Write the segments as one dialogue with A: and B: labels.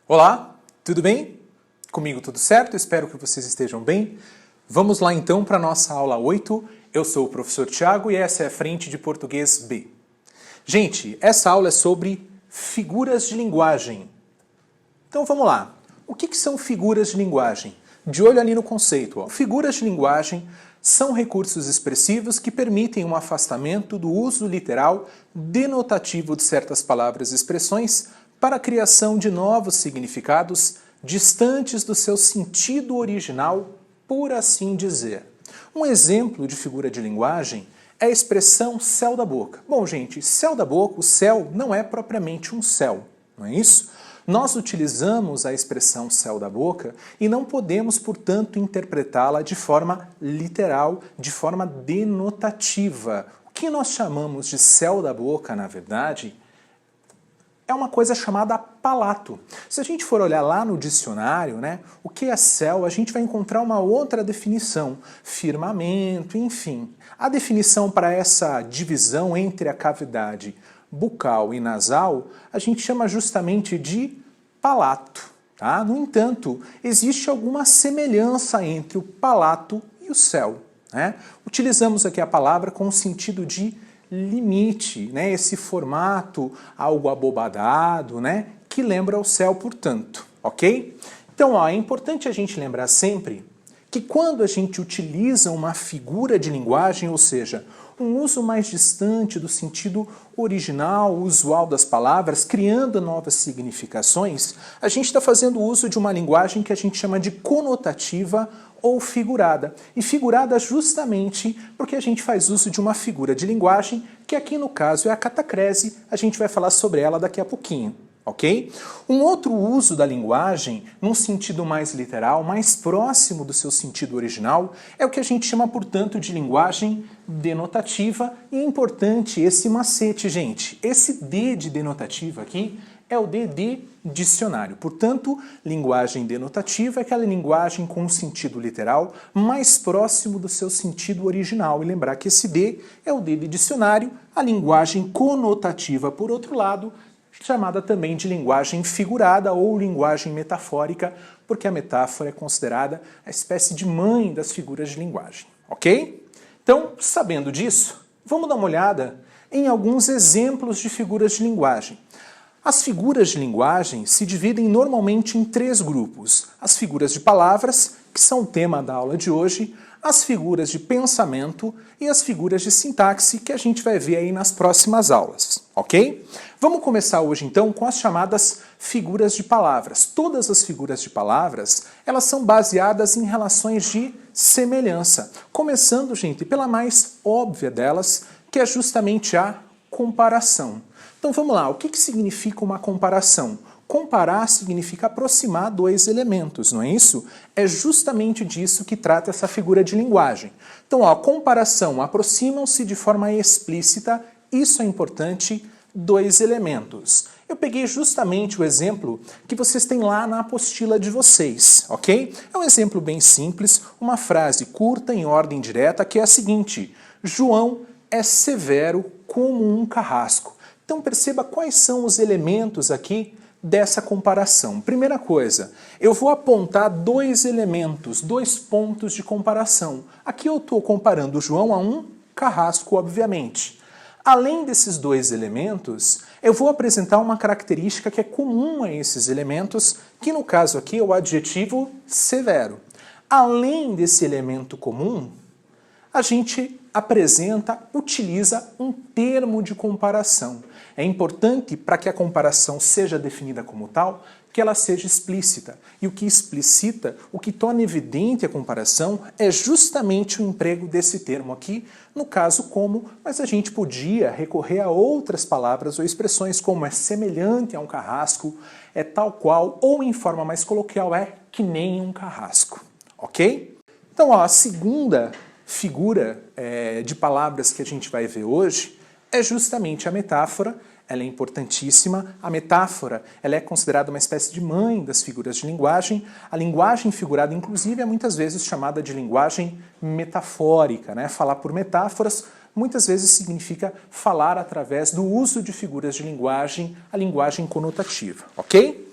A: Olá, tudo bem? Comigo tudo certo? Espero que vocês estejam bem. Vamos lá então para a nossa aula 8. Eu sou o professor Thiago e essa é a frente de português B. Gente, essa aula é sobre figuras de linguagem. Então vamos lá. O que são figuras de linguagem? De olho ali no conceito. Ó. Figuras de linguagem são recursos expressivos que permitem um afastamento do uso literal denotativo de certas palavras e expressões para a criação de novos significados distantes do seu sentido original, por assim dizer. Um exemplo de figura de linguagem é a expressão céu da boca. Bom, gente, céu da boca, o céu não é propriamente um céu, não é isso? Nós utilizamos a expressão céu da boca e não podemos, portanto, interpretá-la de forma literal, de forma denotativa. O que nós chamamos de céu da boca, na verdade, é uma coisa chamada palato. Se a gente for olhar lá no dicionário, né, o que é céu, a gente vai encontrar uma outra definição, firmamento, enfim. A definição para essa divisão entre a cavidade bucal e nasal, a gente chama justamente de palato. Tá? No entanto, existe alguma semelhança entre o palato e o céu. Né? Utilizamos aqui a palavra com o sentido de limite, né? Esse formato algo abobadado, né? Que lembra o céu, portanto, ok? Então, ó, é importante a gente lembrar sempre que quando a gente utiliza uma figura de linguagem, ou seja, um uso mais distante do sentido original, usual das palavras, criando novas significações, a gente está fazendo uso de uma linguagem que a gente chama de conotativa ou figurada. E figurada justamente porque a gente faz uso de uma figura de linguagem, que aqui no caso é a catacrese, a gente vai falar sobre ela daqui a pouquinho. Ok? Um outro uso da linguagem, num sentido mais literal, mais próximo do seu sentido original, é o que a gente chama, portanto, de linguagem denotativa. E é importante esse macete, gente. Esse D de denotativa aqui é o D de dicionário. Portanto, linguagem denotativa é aquela linguagem com um sentido literal mais próximo do seu sentido original. E lembrar que esse D é o D de dicionário, a linguagem conotativa, por outro lado, chamada também de linguagem figurada ou linguagem metafórica, porque a metáfora é considerada a espécie de mãe das figuras de linguagem, ok? Então, sabendo disso, vamos dar uma olhada em alguns exemplos de figuras de linguagem. As figuras de linguagem se dividem normalmente em três grupos. As figuras de palavras, que são o tema da aula de hoje, as figuras de pensamento e as figuras de sintaxe, que a gente vai ver aí nas próximas aulas, ok? Vamos começar hoje então com as chamadas figuras de palavras. Todas as figuras de palavras, elas são baseadas em relações de semelhança. Começando, gente, pela mais óbvia delas, que é justamente a comparação. Então vamos lá, o que significa uma comparação? Comparar significa aproximar dois elementos, não é isso? É justamente disso que trata essa figura de linguagem. Então, ó, comparação, aproximam-se de forma explícita, isso é importante, dois elementos. Eu peguei justamente o exemplo que vocês têm lá na apostila de vocês, ok? É um exemplo bem simples, uma frase curta em ordem direta que é a seguinte: João é severo como um carrasco. Então perceba quais são os elementos aqui dessa comparação. Primeira coisa, eu vou apontar dois elementos, dois pontos de comparação. Aqui eu estou comparando o João a um carrasco, obviamente. Além desses dois elementos, eu vou apresentar uma característica que é comum a esses elementos, que no caso aqui é o adjetivo severo. Além desse elemento comum, a gente utiliza um termo de comparação. É importante, para que a comparação seja definida como tal, que ela seja explícita. E o que explicita, o que torna evidente a comparação, é justamente o emprego desse termo aqui, no caso como, mas a gente podia recorrer a outras palavras ou expressões como é semelhante a um carrasco, é tal qual, ou em forma mais coloquial, é que nem um carrasco. Ok? Então, ó, a segunda figura de palavras que a gente vai ver hoje é justamente a metáfora. Ela é importantíssima. A metáfora, ela é considerada uma espécie de mãe das figuras de linguagem. A linguagem figurada, inclusive, é muitas vezes chamada de linguagem metafórica, né? Falar por metáforas muitas vezes significa falar através do uso de figuras de linguagem, a linguagem conotativa, ok?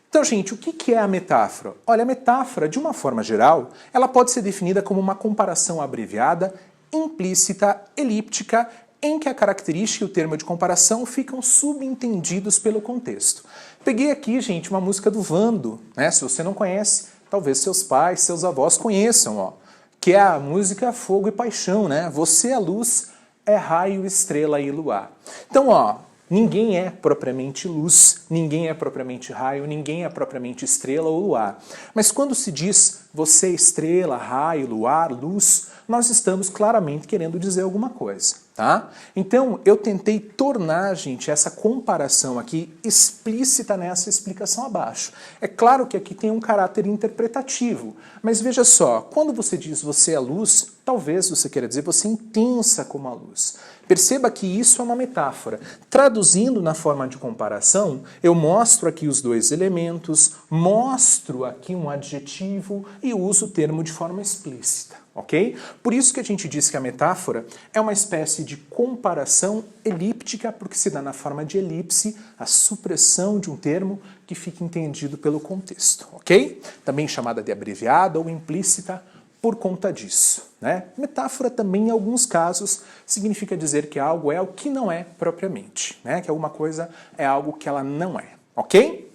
A: Então, gente, o que é a metáfora? Olha, a metáfora, de uma forma geral, ela pode ser definida como uma comparação abreviada, implícita, elíptica, em que a característica e o termo de comparação ficam subentendidos pelo contexto. Peguei aqui, gente, uma música do Vando, né? Se você não conhece, talvez seus pais, seus avós conheçam, ó, que é a música Fogo e Paixão, né? Você é luz, é raio, estrela e luar. Então, ó, ninguém é propriamente luz, ninguém é propriamente raio, ninguém é propriamente estrela ou luar. Mas quando se diz você é estrela, raio, luar, luz, nós estamos claramente querendo dizer alguma coisa, tá? Então, eu tentei tornar, gente, essa comparação aqui explícita nessa explicação abaixo. É claro que aqui tem um caráter interpretativo, mas veja só, quando você diz você é luz, talvez você queira dizer você é intensa como a luz. Perceba que isso é uma metáfora. Traduzindo na forma de comparação, eu mostro aqui os dois elementos, mostro aqui um adjetivo e uso o termo de forma explícita, ok? Por isso que a gente diz que a metáfora é uma espécie de comparação elíptica, porque se dá na forma de elipse, a supressão de um termo que fica entendido pelo contexto, ok? Também chamada de abreviada ou implícita, por conta disso, né? Metáfora também, em alguns casos, significa dizer que algo é o que não é propriamente, né? Que alguma coisa é algo que ela não é, ok?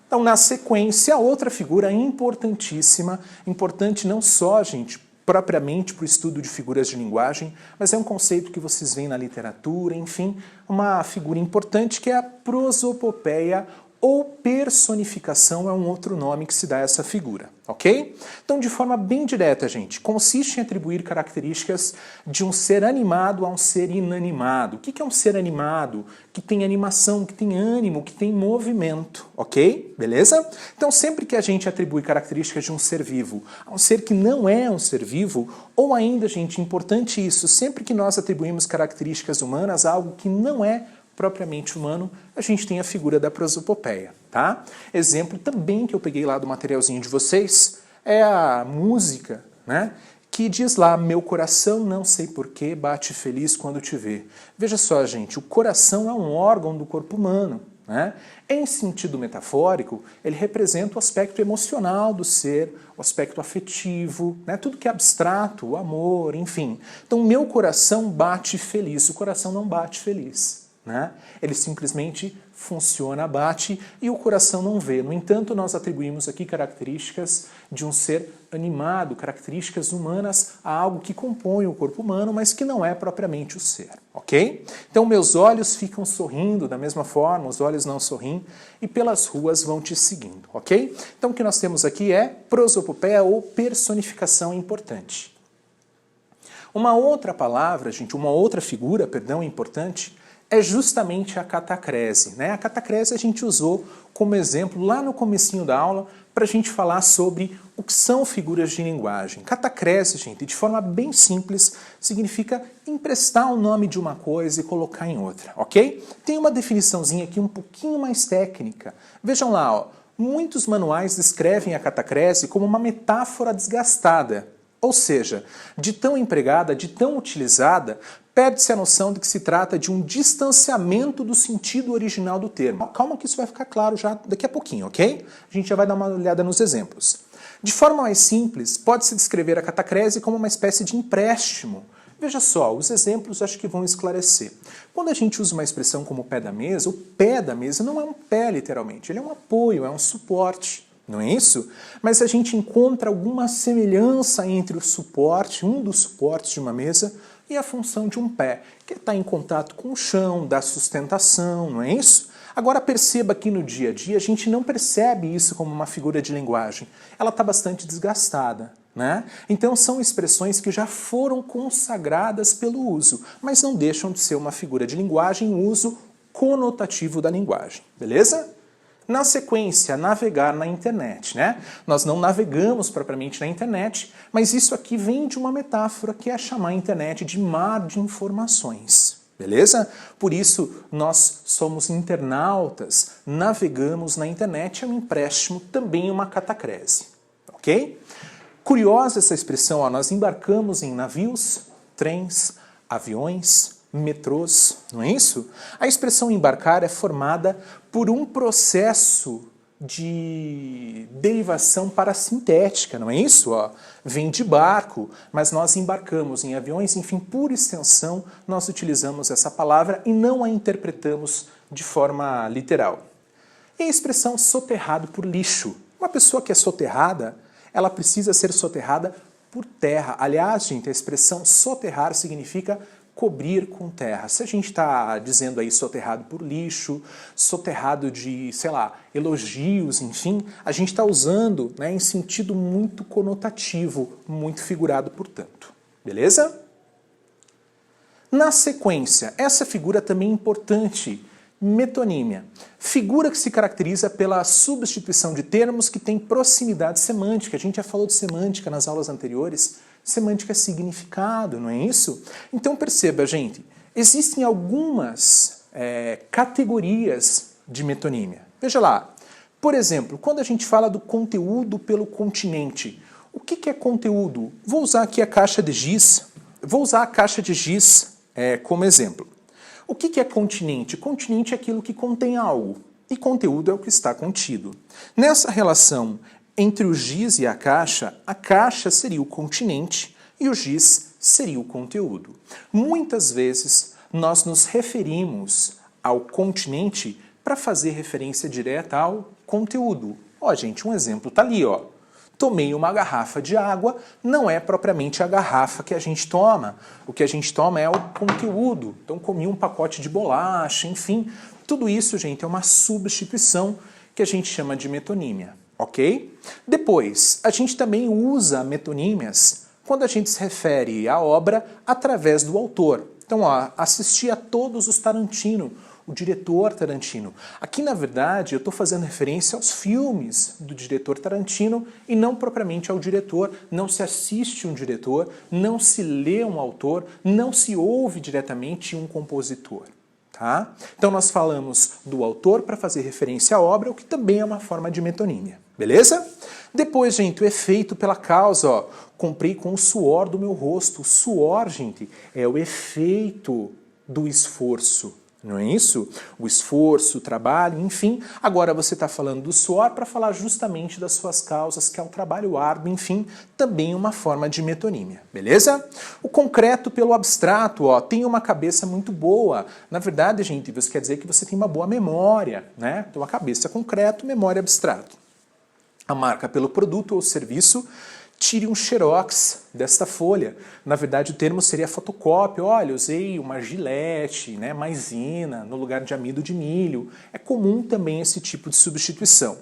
A: Então, na sequência, outra figura importantíssima, importante não só, gente, propriamente para o estudo de figuras de linguagem, mas é um conceito que vocês veem na literatura, enfim, uma figura importante que é a prosopopeia ou personificação é um outro nome que se dá a essa figura, ok? Então, de forma bem direta, gente, consiste em atribuir características de um ser animado a um ser inanimado. O que é um ser animado? Que tem animação, que tem ânimo, que tem movimento, ok? Beleza? Então, sempre que a gente atribui características de um ser vivo a um ser que não é um ser vivo, ou ainda, gente, importante isso, sempre que nós atribuímos características humanas a algo que não é propriamente humano, a gente tem a figura da prosopopeia, tá? Exemplo também que eu peguei lá do materialzinho de vocês é a música, né? Que diz lá, meu coração não sei porquê bate feliz quando te vê. Veja só, gente, o coração é um órgão do corpo humano, né? Em sentido metafórico, ele representa o aspecto emocional do ser, o aspecto afetivo, né? Tudo que é abstrato, o amor, enfim. Então, meu coração bate feliz, o coração não bate feliz, né? Ele simplesmente funciona, bate e o coração não vê. No entanto, nós atribuímos aqui características de um ser animado, características humanas a algo que compõe o corpo humano, mas que não é propriamente o ser, ok? Então, meus olhos ficam sorrindo da mesma forma, os olhos não sorriem e pelas ruas vão te seguindo, ok? Então, o que nós temos aqui é prosopopeia ou personificação importante. Uma outra palavra, gente, uma outra figura, perdão, importante, é justamente a catacrese, né? A catacrese a gente usou como exemplo lá no comecinho da aula para a gente falar sobre o que são figuras de linguagem. Catacrese, gente, de forma bem simples, significa emprestar o nome de uma coisa e colocar em outra, ok? Tem uma definiçãozinha aqui um pouquinho mais técnica. Vejam lá, ó, muitos manuais descrevem a catacrese como uma metáfora desgastada, ou seja, de tão empregada, de tão utilizada, perde-se a noção de que se trata de um distanciamento do sentido original do termo. Calma que isso vai ficar claro já daqui a pouquinho, ok? A gente já vai dar uma olhada nos exemplos. De forma mais simples, pode-se descrever a catacrese como uma espécie de empréstimo. Veja só, os exemplos acho que vão esclarecer. Quando a gente usa uma expressão como pé da mesa, o pé da mesa não é um pé literalmente, ele é um apoio, é um suporte. Não é isso? Mas a gente encontra alguma semelhança entre o suporte, um dos suportes de uma mesa, e a função de um pé, que está em contato com o chão, dá sustentação, não é isso? Agora perceba que no dia a dia a gente não percebe isso como uma figura de linguagem. Ela está bastante desgastada, né? Então são expressões que já foram consagradas pelo uso, mas não deixam de ser uma figura de linguagem em uso conotativo da linguagem, beleza? Na sequência, navegar na internet, né? Nós não navegamos propriamente na internet, mas isso aqui vem de uma metáfora que é chamar a internet de mar de informações, beleza? Por isso, nós somos internautas, navegamos na internet, é um empréstimo, também uma catacrese, ok? Curiosa essa expressão, ó, nós embarcamos em navios, trens, aviões, metrôs, não é isso? A expressão embarcar é formada por um processo de derivação parasintética, não é isso? Ó, vem de barco, mas nós embarcamos em aviões, enfim, por extensão, nós utilizamos essa palavra e não a interpretamos de forma literal. E a expressão soterrado por lixo. Uma pessoa que é soterrada, ela precisa ser soterrada por terra. Aliás, gente, a expressão soterrar significa cobrir com terra. Se a gente está dizendo aí soterrado por lixo, soterrado de, sei lá, elogios, enfim, a gente está usando, né, em sentido muito conotativo, muito figurado, portanto. Beleza? Na sequência, essa figura também é importante, metonímia. Figura que se caracteriza pela substituição de termos que têm proximidade semântica. A gente já falou de semântica nas aulas anteriores. Semântica é significado, não é isso? Então perceba, gente, existem algumas categorias de metonímia. Veja lá, por exemplo, quando a gente fala do conteúdo pelo continente, o que é conteúdo? Vou usar aqui a caixa de giz, como exemplo. O que é continente? Continente é aquilo que contém algo, e conteúdo é o que está contido. Nessa relação entre o giz e a caixa seria o continente e o giz seria o conteúdo. Muitas vezes nós nos referimos ao continente para fazer referência direta ao conteúdo. Ó, gente, um exemplo está ali, ó. Tomei uma garrafa de água, não é propriamente a garrafa que a gente toma. O que a gente toma é o conteúdo. Então, comi um pacote de bolacha, enfim. Tudo isso, gente, é uma substituição que a gente chama de metonímia, ok? Depois, a gente também usa metonímias quando a gente se refere à obra através do autor. Então, ó, assisti a todos os Tarantino, o diretor Tarantino. Aqui, na verdade, eu estou fazendo referência aos filmes do diretor Tarantino e não propriamente ao diretor. Não se assiste um diretor, não se lê um autor, não se ouve diretamente um compositor. Tá? Então, nós falamos do autor para fazer referência à obra, o que também é uma forma de metonímia. Beleza? Depois, gente, o efeito pela causa. Ó, comprei com o suor do meu rosto. O suor, gente, é o efeito do esforço. Não é isso? O esforço, o trabalho, enfim. Agora você está falando do suor para falar justamente das suas causas, que é o trabalho árduo, enfim, também uma forma de metonímia, beleza? O concreto pelo abstrato, ó, tem uma cabeça muito boa. Na verdade, gente, isso quer dizer que você tem uma boa memória, né? Então, a cabeça concreto, memória abstrato. A marca pelo produto ou serviço. Tire um xerox desta folha. Na verdade, o termo seria fotocópia. Olha, usei uma gilete, né, maisena, no lugar de amido de milho. É comum também esse tipo de substituição.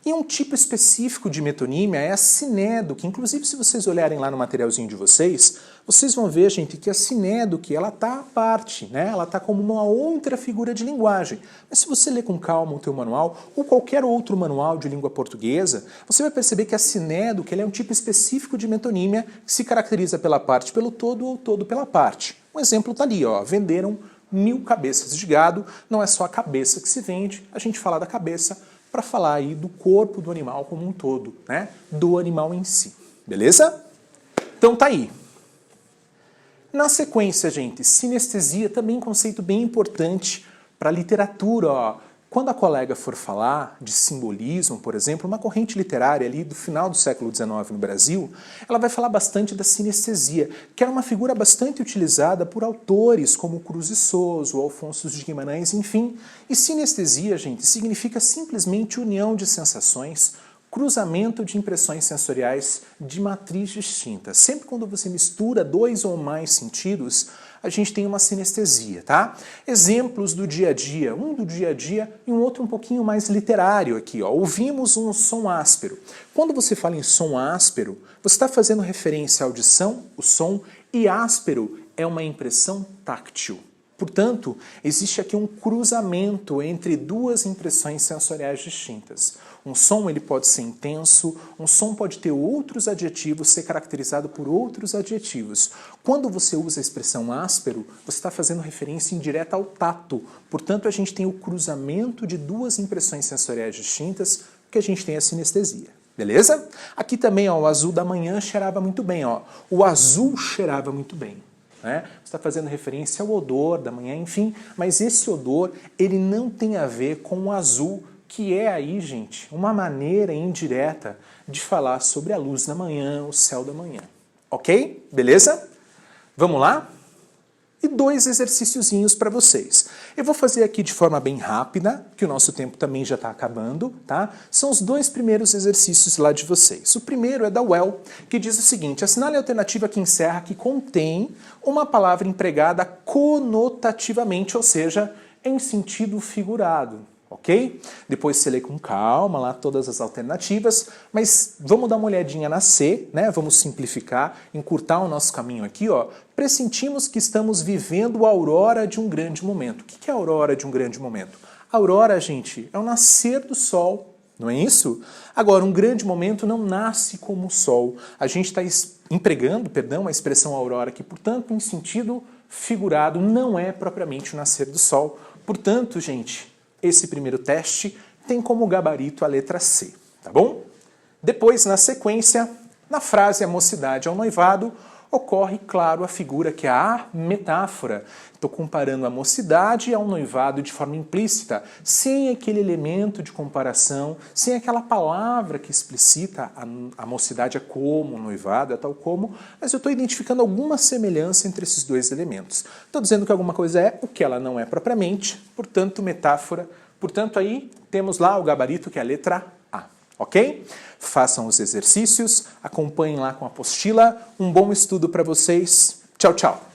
A: E um tipo específico de metonímia é a sinédoque. Inclusive, se vocês olharem lá no materialzinho de vocês, vocês vão ver, gente, que a sinédoque, ela está à parte, né? Ela está como uma outra figura de linguagem. Mas se você ler com calma o teu manual, ou qualquer outro manual de língua portuguesa, você vai perceber que a sinédoque é um tipo específico de metonímia que se caracteriza pela parte pelo todo ou todo pela parte. Um exemplo está ali, ó, venderam 1000 cabeças de gado, não é só a cabeça que se vende, a gente fala da cabeça para falar aí do corpo do animal como um todo, né? Do animal em si, beleza? Então tá aí. Na sequência, gente, sinestesia também é um conceito bem importante para a literatura, ó. Quando a colega for falar de simbolismo, por exemplo, uma corrente literária ali do final do século XIX no Brasil, ela vai falar bastante da sinestesia, que era uma figura bastante utilizada por autores como Cruz e Sousa, Alfonso de Guimarães, enfim. E sinestesia, gente, significa simplesmente união de sensações, cruzamento de impressões sensoriais de matriz distinta. Sempre quando você mistura dois ou mais sentidos, a gente tem uma sinestesia, tá? Exemplos do dia a dia, um do dia a dia e um outro um pouquinho mais literário aqui, ó. Ouvimos um som áspero. Quando você fala em som áspero, você está fazendo referência à audição, o som, e áspero é uma impressão táctil. Portanto, existe aqui um cruzamento entre duas impressões sensoriais distintas. Um som ele pode ser intenso, um som pode ter outros adjetivos, ser caracterizado por outros adjetivos. Quando você usa a expressão áspero, você está fazendo referência indireta ao tato. Portanto, a gente tem o cruzamento de duas impressões sensoriais distintas, que a gente tem a sinestesia. Beleza? Aqui também, ó, o azul da manhã cheirava muito bem. Ó. O azul cheirava muito bem. né? Você está fazendo referência ao odor da manhã, enfim, mas esse odor, ele não tem a ver com o azul, que é aí, gente, uma maneira indireta de falar sobre a luz da manhã, o céu da manhã. Ok? Beleza? Vamos lá? E 2 exercíciozinhos para vocês. Eu vou fazer aqui de forma bem rápida, que o nosso tempo também já está acabando, tá? São os 2 primeiros exercícios lá de vocês. O primeiro é da Well, que diz o seguinte: assinale a alternativa que encerra que contém uma palavra empregada conotativamente, ou seja, em sentido figurado. Ok? Depois você lê com calma lá todas as alternativas, mas vamos dar uma olhadinha na C, né? Vamos simplificar, encurtar o nosso caminho aqui, ó. Pressentimos que estamos vivendo a aurora de um grande momento. O que é a aurora de um grande momento? A aurora, gente, é o nascer do sol, não é isso? Agora, um grande momento não nasce como o sol. A gente está empregando, a expressão aurora, que, portanto, em sentido figurado, não é propriamente o nascer do sol. Portanto, gente, esse primeiro teste tem como gabarito a letra C, tá bom? Depois, na sequência, na frase a mocidade ao noivado, ocorre, claro, a figura que é a metáfora. Estou comparando a mocidade ao noivado de forma implícita, sem aquele elemento de comparação, sem aquela palavra que explicita a mocidade é como, o noivado é tal como, mas eu estou identificando alguma semelhança entre esses 2 elementos. Estou dizendo que alguma coisa é o que ela não é propriamente, portanto, metáfora. Portanto, aí temos lá o gabarito que é a letra A. Ok? Façam os exercícios, acompanhem lá com a apostila. Um bom estudo para vocês. Tchau, tchau!